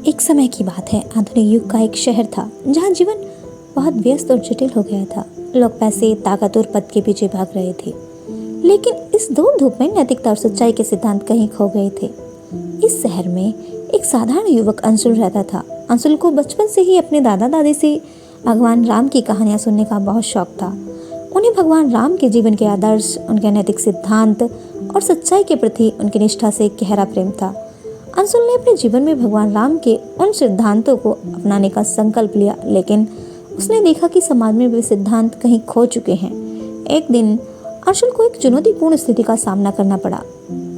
एक समय की बात है, आधुनिक युग का एक शहर था जहाँ जीवन बहुत व्यस्त और जटिल हो गया था। लोग पैसे, ताकत और पद के पीछे भाग रहे थे, लेकिन इस दौड़ धूप में नैतिकता और सच्चाई के सिद्धांत कहीं खो गए थे। इस शहर में एक साधारण युवक अंशुल रहता था। अंशुल को बचपन से ही अपने दादा दादी से भगवान राम की कहानियां सुनने का बहुत शौक था। उन्हें भगवान राम के जीवन के आदर्श, उनके नैतिक सिद्धांत और सच्चाई के प्रति उनकी निष्ठा से गहरा प्रेम था। अंशुल ने अपने जीवन में भगवान राम के उन सिद्धांतों को अपनाने का संकल्प लिया, लेकिन उसने देखा कि समाज में वे सिद्धांत कहीं खो चुके हैं। एक दिन अंशुल को एक चुनौतीपूर्ण स्थिति का सामना करना पड़ा।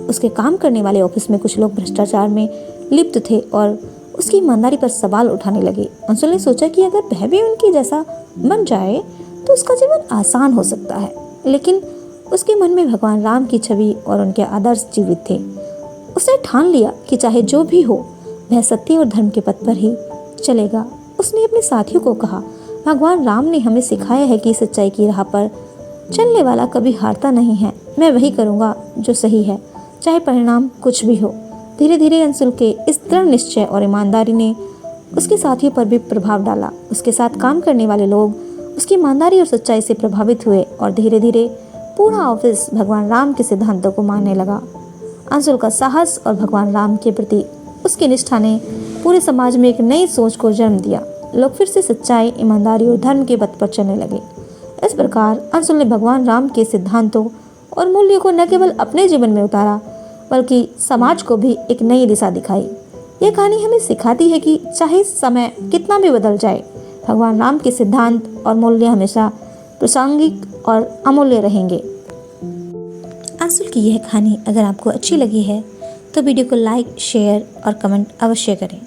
उसके काम करने वाले ऑफिस में कुछ लोग भ्रष्टाचार में लिप्त थे और उसकी ईमानदारी पर सवाल उठाने लगे। अंशुल ने सोचा कि अगर वह भी उनकी जैसा बन जाए तो उसका जीवन आसान हो सकता है, लेकिन उसके मन में भगवान राम की छवि और उनके आदर्श जीवित थे। उसने ठान लिया कि चाहे जो भी हो, वह सत्य और धर्म के पथ पर ही चलेगा। उसने अपने साथियों को कहा, भगवान राम ने हमें सिखाया है कि सच्चाई की राह पर चलने वाला कभी हारता नहीं है। मैं वही करूँगा जो सही है, चाहे परिणाम कुछ भी हो। धीरे धीरे अंशुल के इस दृढ़ निश्चय और ईमानदारी ने उसके साथियों पर भी प्रभाव डाला। उसके साथ काम करने वाले लोग उसकी ईमानदारी और सच्चाई से प्रभावित हुए और धीरे धीरे पूरा ऑफिस भगवान राम के सिद्धांतों को मानने लगा। अंशुल का साहस और भगवान राम के प्रति उसकी निष्ठा ने पूरे समाज में एक नई सोच को जन्म दिया। लोग फिर से सच्चाई, ईमानदारी और धर्म के पथ पर चलने लगे। इस प्रकार अंशुल ने भगवान राम के सिद्धांतों और मूल्यों को न केवल अपने जीवन में उतारा, बल्कि समाज को भी एक नई दिशा दिखाई। यह कहानी हमें सिखाती है कि चाहे समय कितना भी बदल जाए, भगवान राम के सिद्धांत और मूल्य हमेशा प्रासंगिक और अमूल्य रहेंगे। अंशुल की यह कहानी अगर आपको अच्छी लगी है तो वीडियो को लाइक, शेयर और कमेंट अवश्य करें।